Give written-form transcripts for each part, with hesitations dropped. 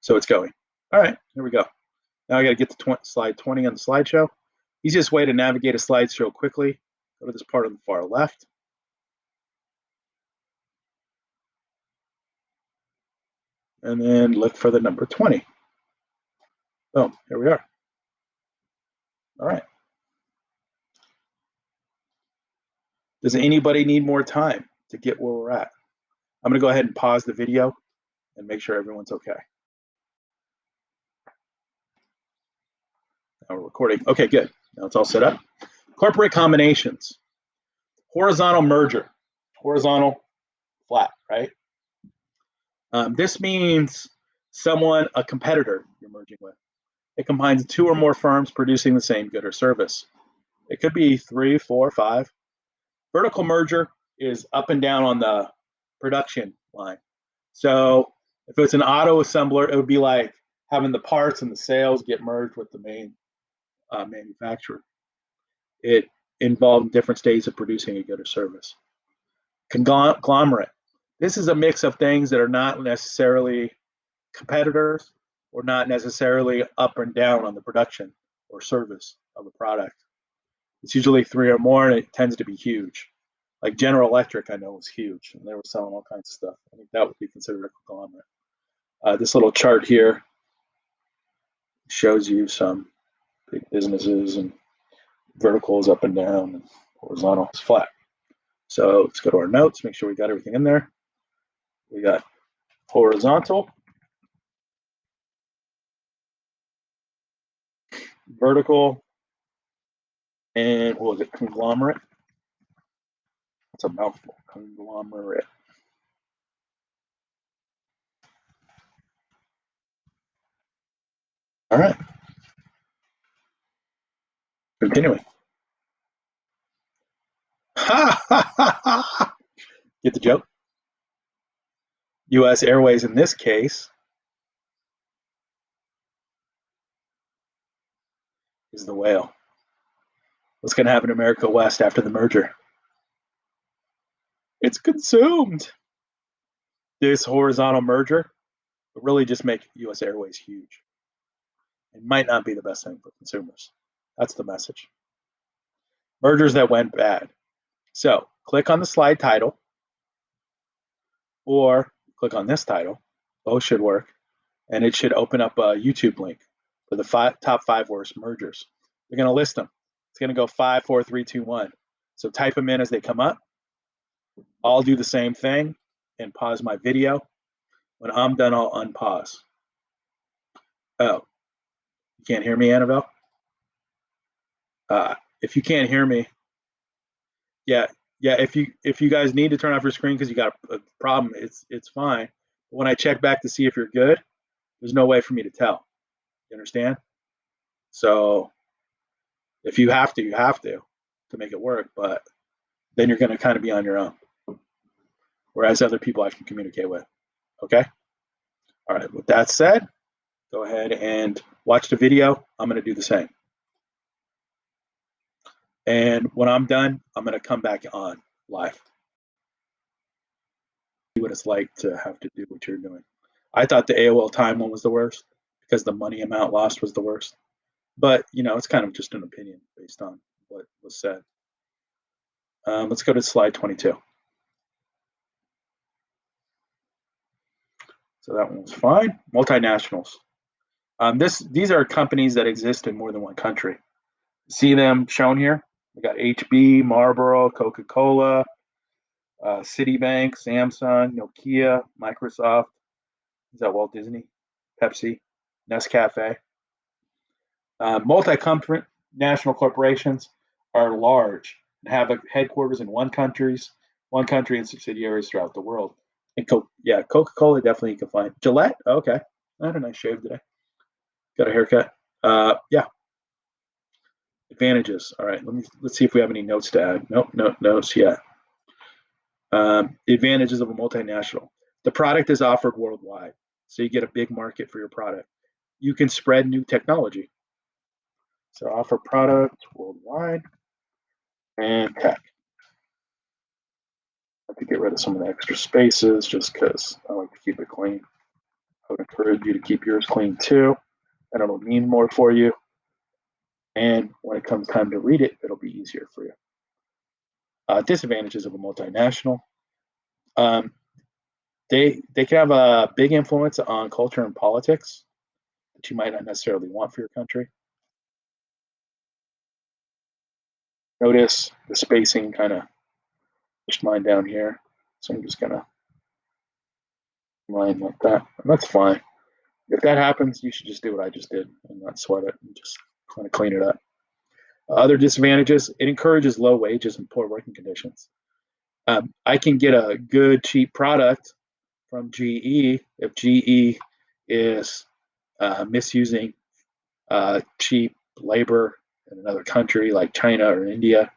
So it's going. All right, here we go. Now I got to get to slide 20 on the slideshow. Easiest way to navigate a slideshow quickly, go to this part on the far left. And then look for the number 20. Boom, here we are. All right. Does anybody need more time to get where we're at? I'm going to go ahead and pause the video and make sure everyone's okay. Now we're recording. Okay, good. Now it's all set up. Corporate combinations. Horizontal merger. Horizontal, flat, right? This means a competitor you're merging with. It combines 2 or more firms producing the same good or service. It could be 3, 4, 5. Vertical merger is up and down on the production line. So if it's an auto assembler, it would be like having the parts and the sales get merged with the main manufacturer. It involved different stages of producing a good or service. Conglomerate. This is a mix of things that are not necessarily competitors or not necessarily up and down on the production or service of a product. It's usually 3 or more, and it tends to be huge. Like General Electric, I know, was huge, and they were selling all kinds of stuff. I think that would be considered a conglomerate. This little chart here shows you some big businesses, and vertical is up and down, and horizontal is flat. So let's go to our notes, make sure we got everything in there. We got horizontal, vertical, and what was it, conglomerate? That's a mouthful, conglomerate. All right. Continuing. Get the joke? U.S. Airways in this case is the whale. What's going to happen to America West after the merger? It's consumed. This horizontal merger will really just make U.S. Airways huge. It might not be the best thing for consumers. That's the message. Mergers that went bad. So click on the slide title or click on this title. Both should work. And it should open up a YouTube link for the top 5 worst mergers. We're going to list them. It's going to go 5, 4, 3, 2, 1. So type them in as they come up. I'll do the same thing and pause my video. When I'm done, I'll unpause. Oh, you can't hear me, Annabelle? If you can't hear me, yeah. If you guys need to turn off your screen because you got a problem, it's fine. But when I check back to see if you're good, there's no way for me to tell. You understand? So if you have to, you have to make it work. But then you're going to kind of be on your own. Whereas other people I can communicate with. Okay? All right. With that said, go ahead and watch the video. I'm going to do the same. And when I'm done, I'm going to come back on live. See what it's like to have to do what you're doing. I thought the AOL time one was the worst because the money amount lost was the worst. But, it's kind of just an opinion based on what was said. Let's go to slide 22. So that one was fine. Multinationals. These are companies that exist in more than one country. See them shown here? We got HB, Marlboro, Coca-Cola, Citibank, Samsung, Nokia, Microsoft. Is that Walt Disney? Pepsi, Nescafe. Multi-country national corporations are large and have headquarters in one country and subsidiaries throughout the world. And Coca-Cola definitely you can find. Gillette, okay. I had a nice shave today. Got a haircut. Yeah. Advantages. All right. Let's see if we have any notes to add. Nope, no notes yet. The advantages of a multinational. The product is offered worldwide, so you get a big market for your product. You can spread new technology. So offer product worldwide and tech. I have to get rid of some of the extra spaces just because I like to keep it clean. would encourage you to keep yours clean too, and it'll mean more for you. And when it comes time to read it, it'll be easier for you. Disadvantages of a multinational. Um, they can have a big influence on culture and politics that you might not necessarily want for your country. Notice the spacing kind of pushed mine down here. So I'm just gonna line like that. And that's fine. If that happens, you should just do what I just did and not sweat it and just kind of clean it up. Other disadvantages, it encourages low wages and poor working conditions. I can get a good, cheap product from GE if GE is misusing cheap labor in another country like China or India,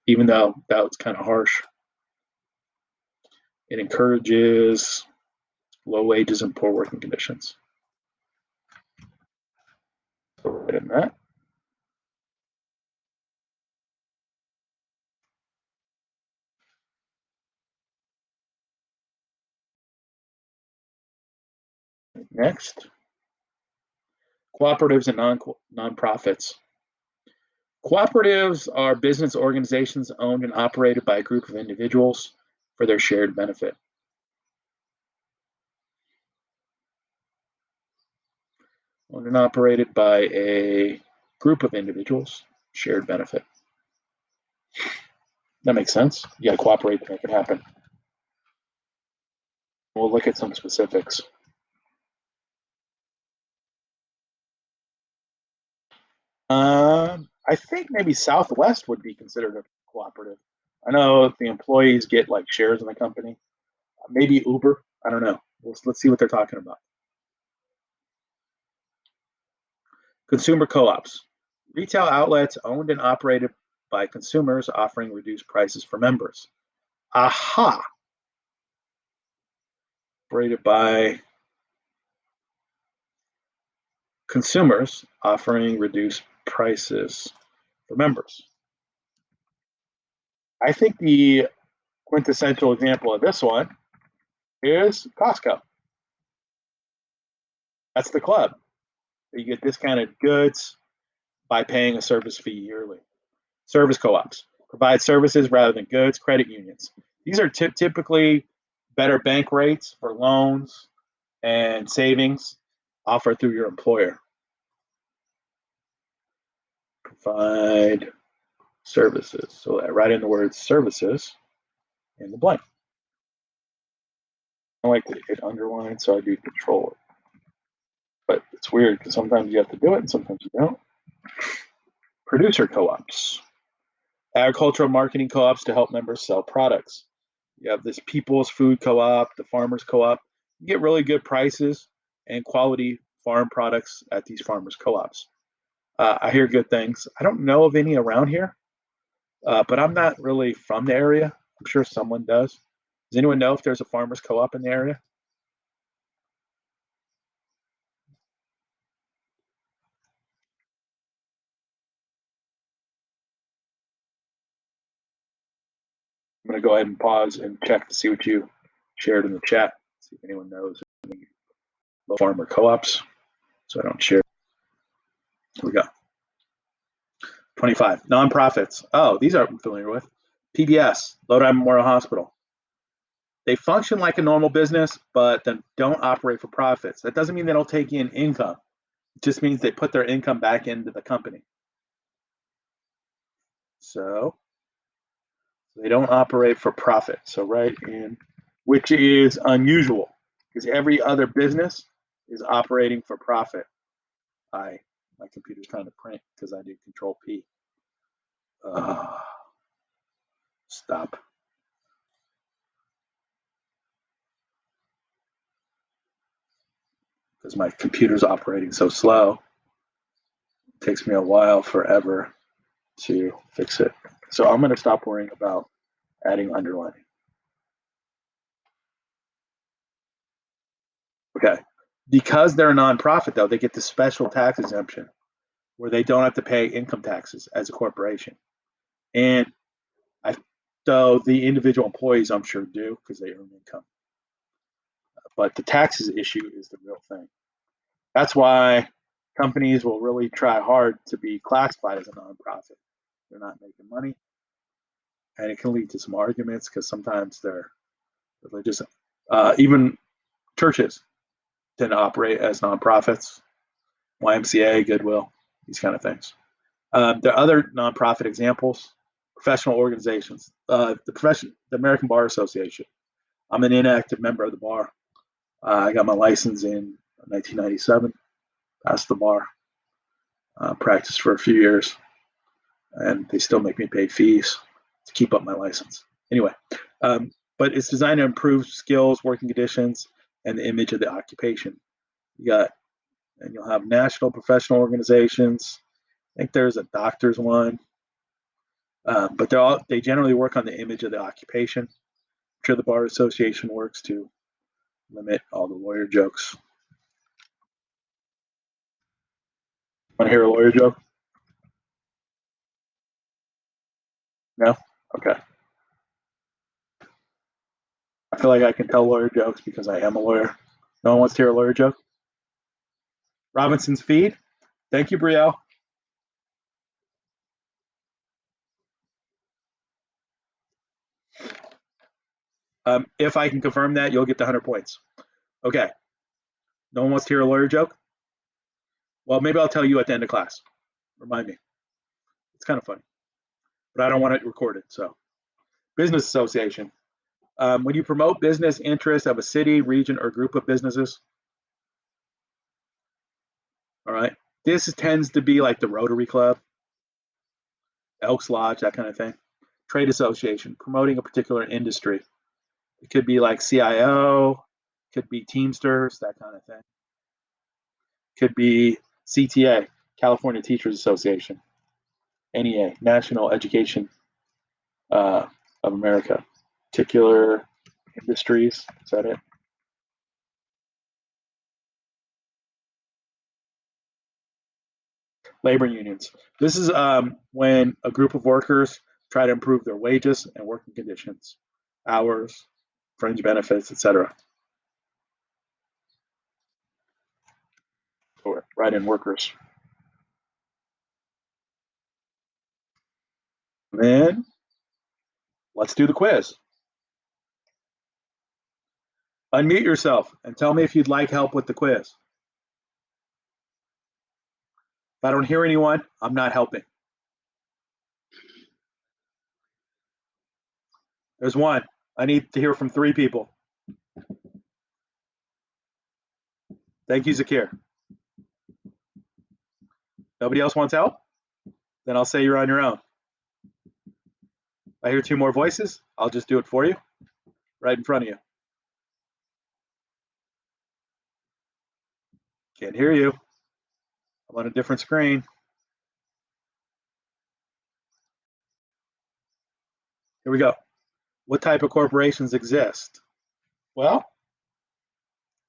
even though that was kind of harsh. It encourages low wages and poor working conditions. Right in that. Next, cooperatives and nonprofits. Cooperatives are business organizations owned and operated by a group of individuals for their shared benefit. Owned and operated by a group of individuals, shared benefit. That makes sense. You got to cooperate to make it happen. We'll look at some specifics. I think maybe Southwest would be considered a cooperative. I know the employees get like shares in the company. Maybe Uber. I don't know. Let's see what they're talking about. Consumer co-ops. Retail outlets owned and operated by consumers offering reduced prices for members. Aha! Operated by consumers offering reduced prices for members. I think the quintessential example of this one is Costco. That's the club. You get discounted goods by paying a service fee yearly. Service co-ops provide services rather than goods. Credit unions. These are typically better bank rates for loans and savings offered through your employer. Provide services. So I write in the word services in the blank. I like to hit underline, so I do control it. But it's weird because sometimes you have to do it and sometimes you don't. Producer co-ops. Agricultural marketing co-ops to help members sell products. You have this People's Food Co-op, the Farmers Co-op. You get really good prices and quality farm products at these farmers co-ops. I hear good things. I don't know of any around here, but I'm not really from the area. I'm sure someone does. Does anyone know if there's a farmers co-op in the area? I'm going to go ahead and pause and check to see what you shared in the chat. See if anyone knows any farmer co-ops, so I don't share. Here we go. 25 nonprofits. Oh, these I'm familiar with. PBS, Lodi Memorial Hospital. They function like a normal business, but then don't operate for profits. That doesn't mean they don't take in income. It just means they put their income back into the company. So they don't operate for profit. So write in, which is unusual because every other business is operating for profit. My computer's trying to print because I did Control P. Stop. Because my computer's operating so slow. It takes me a while, forever, to fix it. So I'm going to stop worrying about adding underlining. Okay. Because they're a nonprofit, though, they get the special tax exemption where they don't have to pay income taxes as a corporation. And so the individual employees, I'm sure, do because they earn income. But the taxes issue is the real thing. That's why companies will really try hard to be classified as a nonprofit. They're not making money, and it can lead to some arguments because sometimes they're religious. Even churches tend to operate as nonprofits, YMCA, Goodwill, these kind of things. There are other nonprofit examples, professional organizations, the American Bar Association. I'm an inactive member of the bar. I got my license in 1997, passed the bar, practiced for a few years, and they still make me pay fees to keep up my license. Anyway, but it's designed to improve skills, working conditions, and the image of the occupation. And you'll have national professional organizations. I think there's a doctor's one, but they generally work on the image of the occupation. I'm sure the Bar Association works to limit all the lawyer jokes. Want to hear a lawyer joke? No? Okay. I feel like I can tell lawyer jokes because I am a lawyer. No one wants to hear a lawyer joke? Robinson's Feed. Thank you, Brielle. If I can confirm that, you'll get the 100 points. Okay. No one wants to hear a lawyer joke? Well, maybe I'll tell you at the end of class. Remind me. It's kind of funny, but I don't want it recorded. So, business association. When you promote business interests of a city, region, or group of businesses, all right, this tends to be like the Rotary Club, Elks Lodge, that kind of thing. Trade association, promoting a particular industry. It could be like CIO, could be Teamsters, that kind of thing. Could be CTA, California Teachers Association, NEA, National Education of America, particular industries. Is that it? Labor unions. This is when a group of workers try to improve their wages and working conditions, hours, fringe benefits, etc. Or write-in workers. And then let's do the quiz. Unmute yourself and tell me if you'd like help with the quiz. If I don't hear anyone, I'm not helping. There's one. I need to hear from 3 people. Thank you, Zakir. Nobody else wants help? Then I'll say you're on your own. If I hear 2 more voices, I'll just do it for you, right in front of you. Can't hear you. I'm on a different screen. Here we go. What type of corporations exist? Well,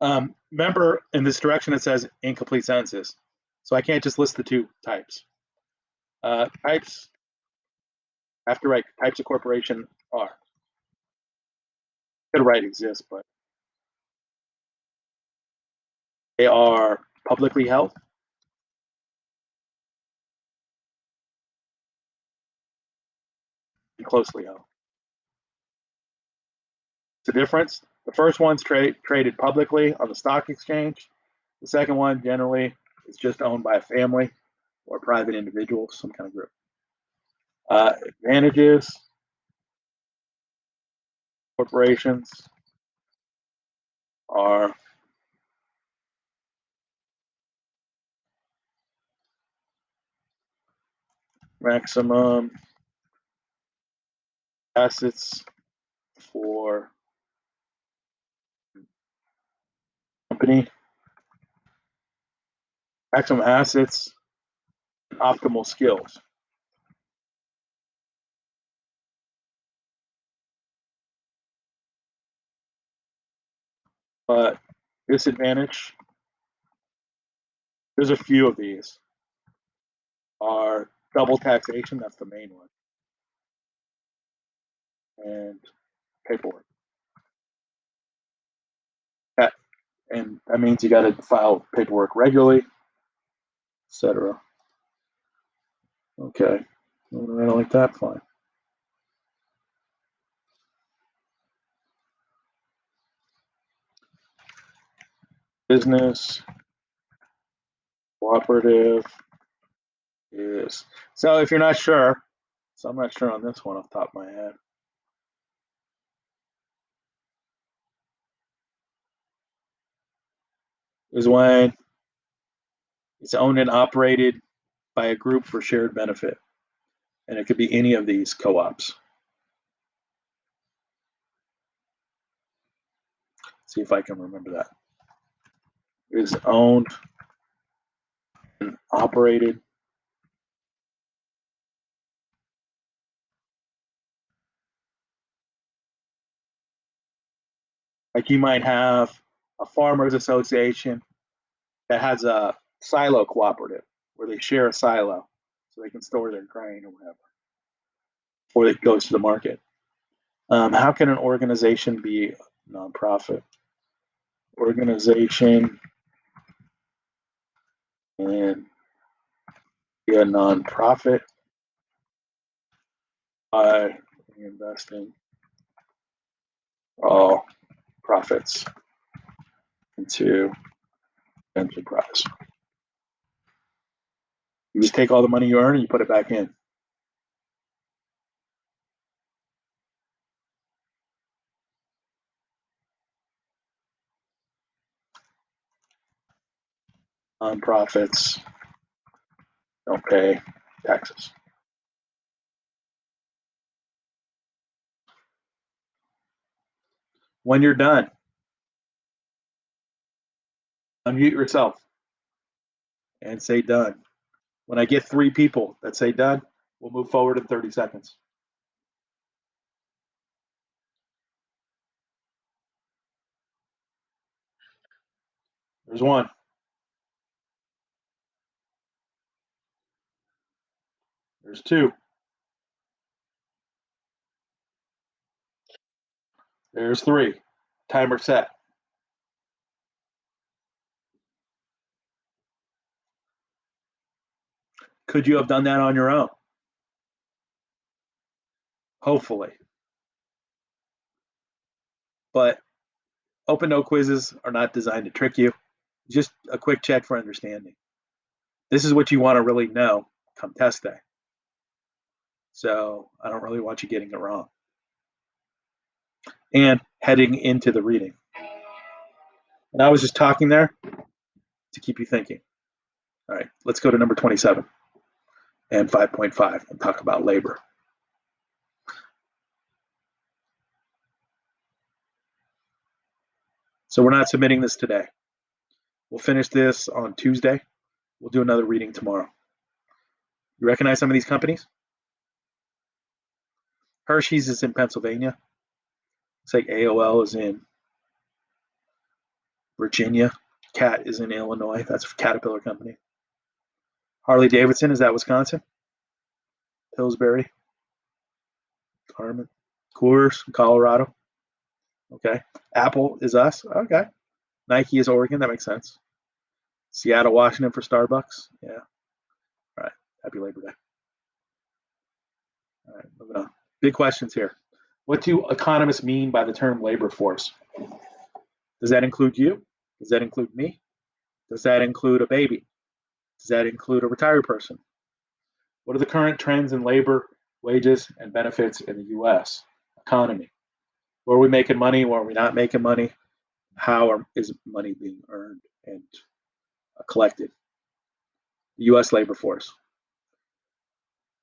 remember in this direction it says incomplete sentences. So I can't just list the 2 types. Types, I have to write types of corporation are. Could write exist, but they are publicly held, and closely held. It's a difference. The first one's traded publicly on the stock exchange. The second one generally is just owned by a family or private individual, some kind of group. Advantages, corporations are maximum assets for company, maximum assets, optimal skills. But disadvantage, there's a few of these, are double taxation, that's the main one, and paperwork. and that means you got to file paperwork regularly, etc. Okay, I don't like that. Fine. Business cooperative is, so if you're not sure, so I'm not sure on this one off the top of my head. Is when it's owned and operated by a group for shared benefit, and it could be any of these co-ops. See if I can remember that. Is owned and operated like you might have a farmers association that has a silo cooperative where they share a silo so they can store their grain or whatever before it goes to the market. How can an organization be a nonprofit? Organization and be a nonprofit by investing all profits into enterprise. You just take all the money you earn and you put it back in. Nonprofits don't pay taxes. When you're done, unmute yourself and say done. When I get 3 people that say done, we'll move forward in 30 seconds. There's 1. There's 2. There's 3. Timer set. Could you have done that on your own? Hopefully. But open note quizzes are not designed to trick you. Just a quick check for understanding. This is what you want to really know come test day. So I don't really want you getting it wrong. And heading into the reading. And I was just talking there to keep you thinking. All right, let's go to number 27 and 5.5 and talk about labor. So we're not submitting this today. We'll finish this on Tuesday. We'll do another reading tomorrow. You recognize some of these companies? Hershey's is in Pennsylvania. Looks like AOL is in Virginia. Cat is in Illinois. That's a Caterpillar company. Harley Davidson, is that Wisconsin? Pillsbury. Carmen. Coors, Colorado. Okay. Apple is us. Okay. Nike is Oregon. That makes sense. Seattle, Washington for Starbucks. Yeah. All right. Happy Labor Day. All right. Moving on. Big questions here. What do economists mean by the term labor force? Does that include you? Does that include me? Does that include a baby? Does that include a retired person? What are the current trends in labor, wages, and benefits in the U.S. economy? Where are we making money? Where are we not making money? How is money being earned and collected? The U.S. labor force.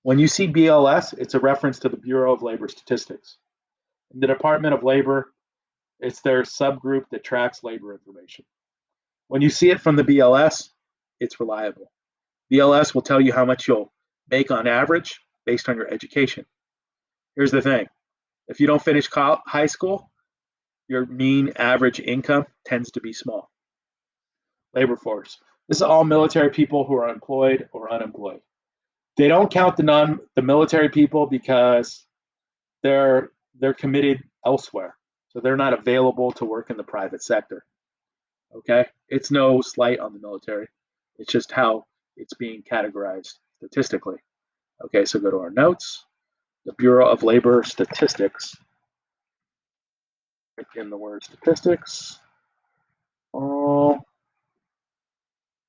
When you see BLS, it's a reference to the Bureau of Labor Statistics. In the Department of Labor, it's their subgroup that tracks labor information. When you see it from the BLS, it's reliable. BLS will tell you how much you'll make on average based on your education. Here's the thing. If you don't finish high school, your mean average income tends to be small. Labor force. This is all military people who are employed or unemployed. They don't count the military people because they're committed elsewhere. So they're not available to work in the private sector. Okay, it's no slight on the military. It's just how it's being categorized statistically. Okay, so go to our notes. The Bureau of Labor Statistics. Type in the word statistics. Oh,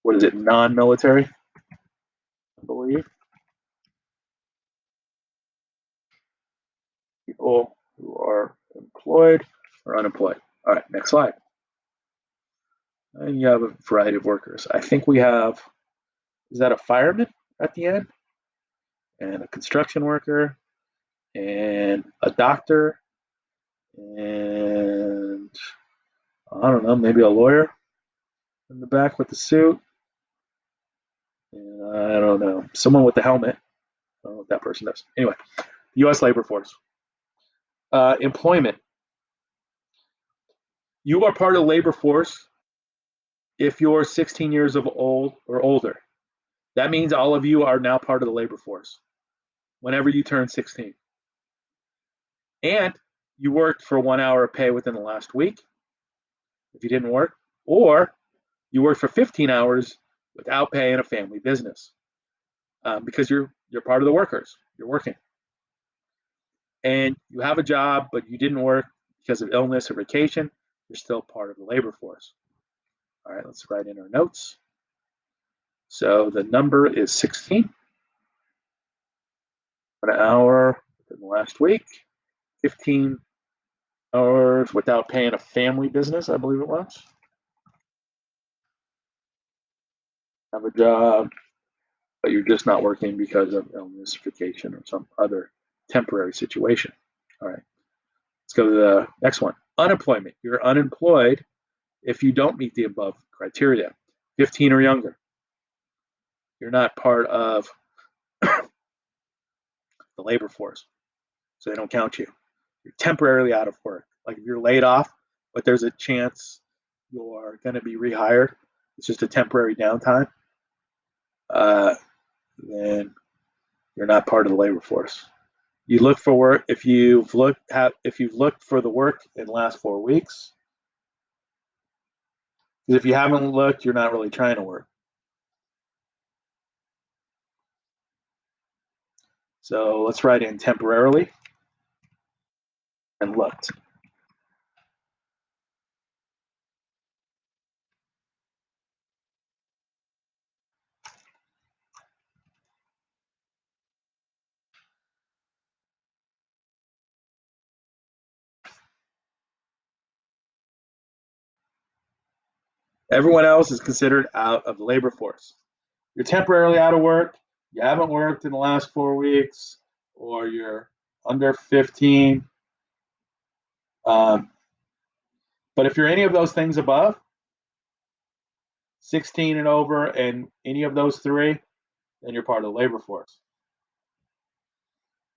what is it? Non-military, I believe. People who are employed or unemployed. All right, next slide. And you have a variety of workers. I think we have, is that a fireman at the end? And a construction worker, and a doctor, and I don't know, maybe a lawyer in the back with the suit. And I don't know, someone with the helmet. I don't know what that person does. Anyway, U.S. labor force. Employment. You are part of the labor force if you're 16 years of old or older. That means all of you are now part of the labor force whenever you turn 16. And you worked for 1 hour of pay within the last week if you didn't work, or you worked for 15 hours without pay in a family business because you're part of the workers. You're working, and you have a job, but you didn't work because of illness or vacation. You're still part of the labor force. All right, let's write in our notes. So the number is 16. 1 hour in the last week, 15 hours without paying a family business, I believe it was. Have a job, but you're just not working because of illness, vacation, or some other temporary situation. All right, let's go to the next one. Unemployment. You're unemployed if you don't meet the above criteria, 15 or younger. You're not part of the labor force, so they don't count you. You're temporarily out of work. Like if you're laid off, but there's a chance you're going to be rehired, it's just a temporary downtime, uh, then you're not part of the labor force. You look for work if you've looked for the work in the last 4 weeks. Because if you haven't looked, you're not really trying to work. So let's write in temporarily and looked. Everyone else is considered out of the labor force. You're temporarily out of work, you haven't worked in the last 4 weeks, or you're under 15. Um, but if you're any of those things above, 16 and over, and any of those three, then you're part of the labor force.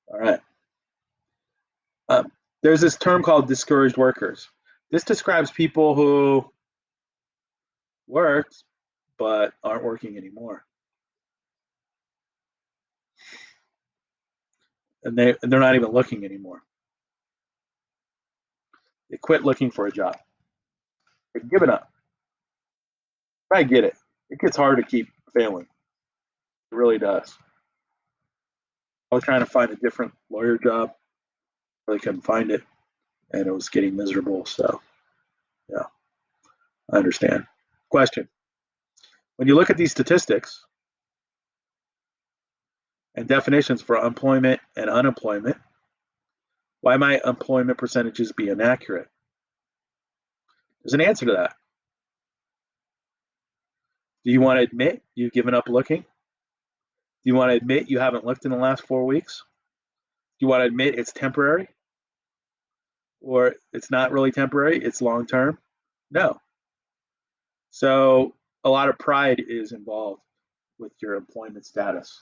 All right. Um, there's this term called discouraged workers. This describes people who worked but aren't working anymore, and they're not even looking anymore. They quit looking for a job. They've given up. I get it. It gets hard to keep failing. It really does. I was trying to find a different lawyer job. Really couldn't find it, and it was getting miserable. So, yeah, I understand. Question: when you look at these statistics and definitions for employment and unemployment, why might employment percentages be inaccurate? There's an answer to that. Do you want to admit you've given up looking? Do you want to admit you haven't looked in the last 4 weeks? Do you want to admit it's temporary? Or it's not really temporary, it's long term? No. So a lot of pride is involved with your employment status,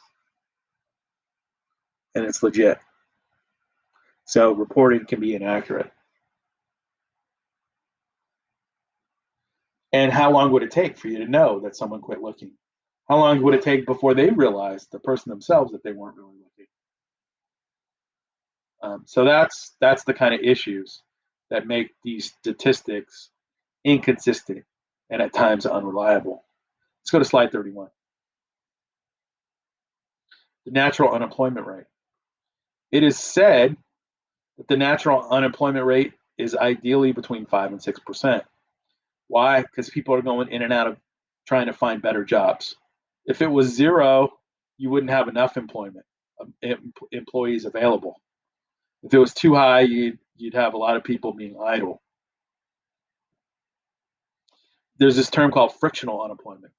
and it's legit. So reporting can be inaccurate. And how long would it take for you to know that someone quit looking? How long would it take before they realized, the person themselves, that they weren't really looking? So that's the kind of issues that make these statistics inconsistent and at times unreliable. Let's go to slide 31. The natural unemployment rate. It is said that the natural unemployment rate is ideally between 5 and 6%. Why? Because people are going in and out of trying to find better jobs. If it was zero, you wouldn't have enough employees available. If it was too high, you'd have a lot of people being idle. There's this term called frictional unemployment.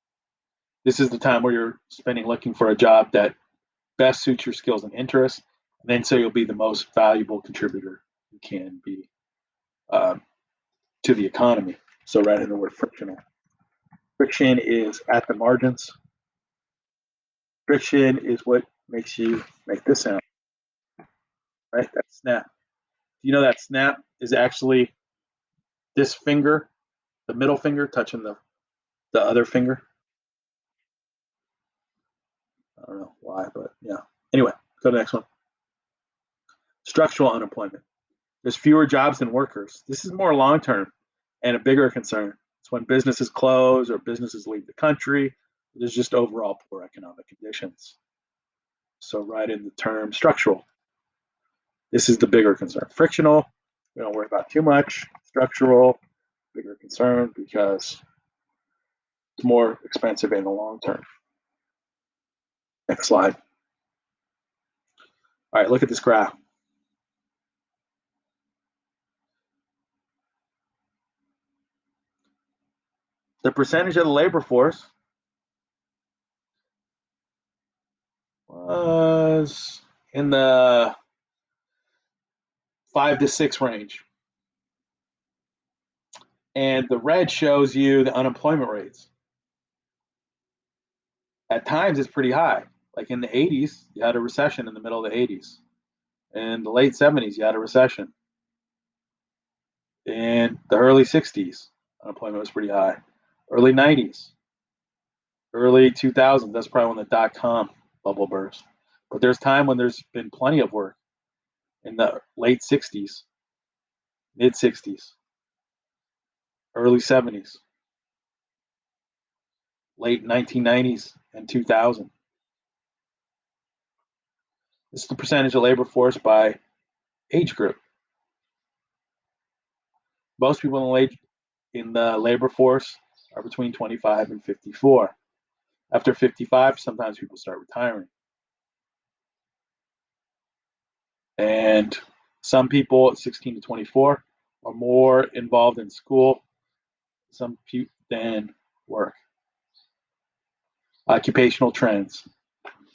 This is the time where you're spending looking for a job that best suits your skills and interests, and then so you'll be the most valuable contributor you can be to the economy. So write in the word frictional. Friction is at the margins. Friction is what makes you make this sound, right? That snap. You know that snap is actually this finger, the middle finger touching the other finger. I don't know why, but yeah. Anyway, go to the next one. Structural unemployment. There's fewer jobs than workers. This is more long term and a bigger concern. It's when businesses close or businesses leave the country. There's just overall poor economic conditions. So write in the term structural. This is the bigger concern. Frictional, we don't worry about too much. Structural, bigger concern because it's more expensive in the long term. Next slide. All right, look at this graph. The percentage of the labor force was in the 5 to 6 range. And the red shows you the unemployment rates. At times, it's pretty high. Like in the 80s, you had a recession in the middle of the 80s. In the late 70s, you had a recession. In the early 60s, unemployment was pretty high. Early 90s, early 2000s, that's probably when the dot-com bubble burst. But there's time when there's been plenty of work in the late 60s, mid 60s, early 70s, late 1990s, and 2000. This is the percentage of labor force by age group. Most people in the labor force are between 25 and 54. After 55, sometimes people start retiring. And some people at 16 to 24 are more involved in school, some than work. Occupational trends.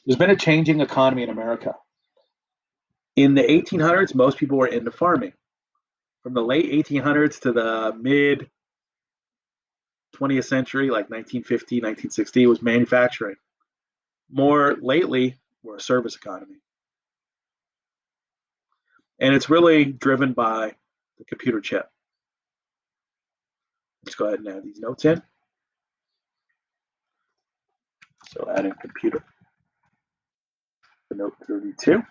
There's been a changing economy in America. In the 1800s, most people were into farming. From the late 1800s to the mid 20th century, like 1950, 1960, was manufacturing. More lately, we're a service economy. And it's really driven by the computer chip. Let's go ahead and add these notes in. So add in computer. The note 32.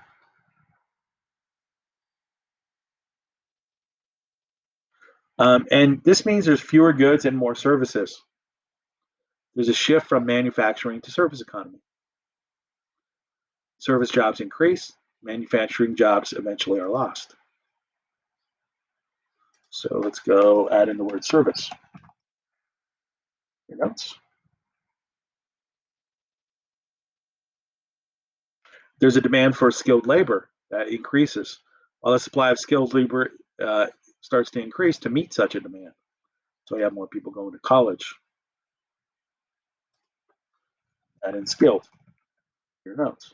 And this means there's fewer goods and more services. There's a shift from manufacturing to service economy. Service jobs increase, manufacturing jobs eventually are lost. So let's go add in the word service. Your notes. There's a demand for skilled labor that increases, while the supply of skilled labor starts to increase to meet such a demand. So you have more people going to college. Add in skilled. Your notes.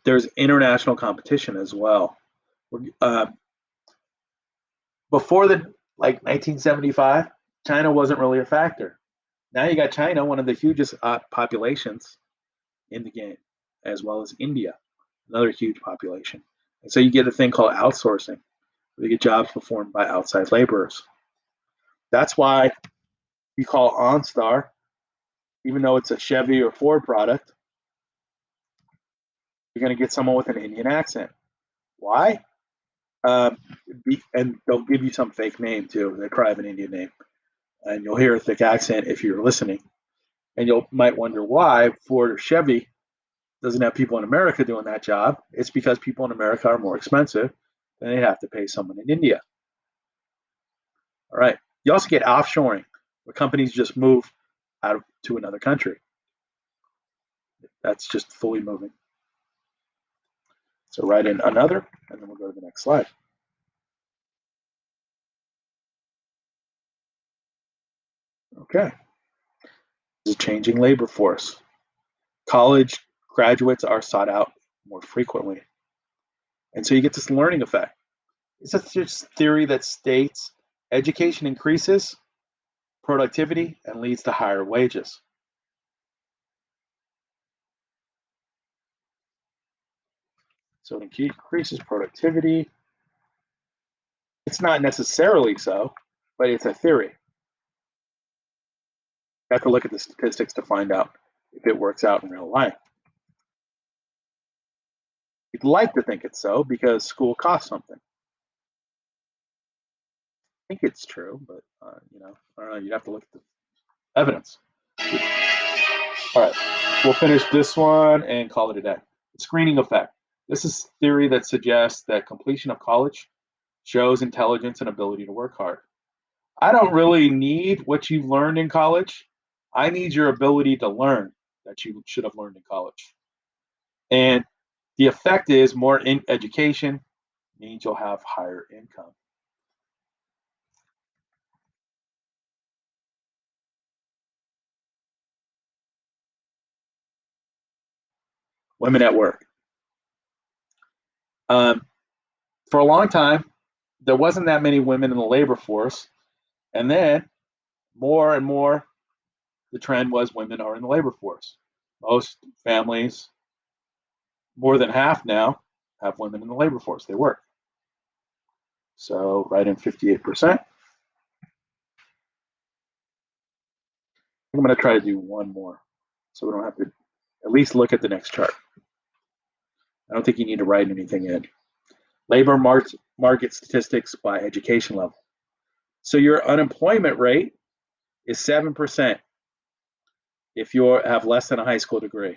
There's international competition as well. Before the 1975, China wasn't really a factor. Now you got China, one of the hugest populations in the game, as well as India, another huge population. And so you get a thing called outsourcing, where you get jobs performed by outside laborers. That's why we call OnStar, even though it's a Chevy or Ford product, you're going to get someone with an Indian accent. Why? And they'll give you some fake name too. They probably have an Indian name, and you'll hear a thick accent if you're listening. And you might wonder why Ford or Chevy doesn't have people in America doing that job. It's because people in America are more expensive than they have to pay someone in India. All right. You also get offshoring, where companies just move out to another country. That's just fully moving. So write in another, and then we'll go to the next slide. Okay. This is a changing labor force. College graduates are sought out more frequently. And so you get this learning effect. It's a theory that states education increases productivity and leads to higher wages. So it increases productivity. It's not necessarily so, but it's a theory. You have to look at the statistics to find out if it works out in real life. You'd like to think it's so because school costs something. I think it's true, but I don't know. You'd have to look at the evidence. All right, we'll finish this one and call it a day. The screening effect. This is theory that suggests that completion of college shows intelligence and ability to work hard. I don't really need what you've learned in college. I need your ability to learn that you should have learned in college. And the effect is more in education means you'll have higher income. Women at work. Um, for a long time, there wasn't that many women in the labor force. And then more and more, the trend was women are in the labor force. Most families, more than half now, have women in the labor force. They work. So write in 58%. I'm going to try to do one more so we don't have to at least look at the next chart. I don't think you need to write anything in. Labor market statistics by education level. So your unemployment rate is 7% if you have less than a high school degree.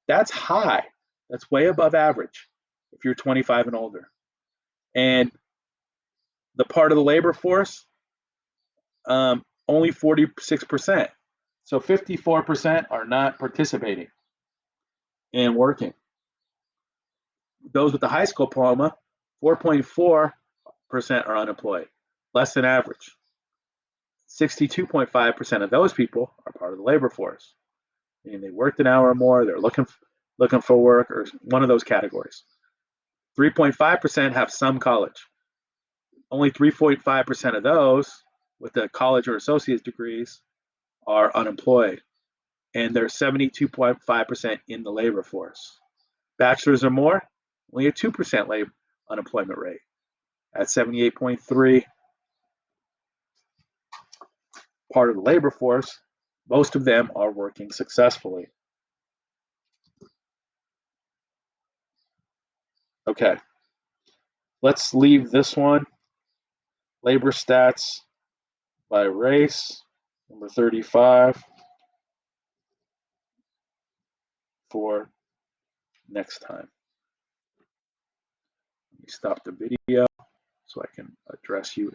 That's high. That's way above average if you're 25 and older. And the part of the labor force, only 46%. So 54% are not participating in working. Those with the high school diploma, 4.4% are unemployed, less than average. 62.5% of those people are part of the labor force, meaning they worked an hour or more, they're looking for work, or one of those categories. 3.5% have some college. Only 3.5% of those with the college or associate's degrees are unemployed, and there's 72.5% in the labor force. Bachelor's or more, only a 2% unemployment rate at 78.3. Part of the labor force, most of them are working successfully. Okay, let's leave this one. Labor stats by race, number 35, for next time. Let me stop the video so I can address you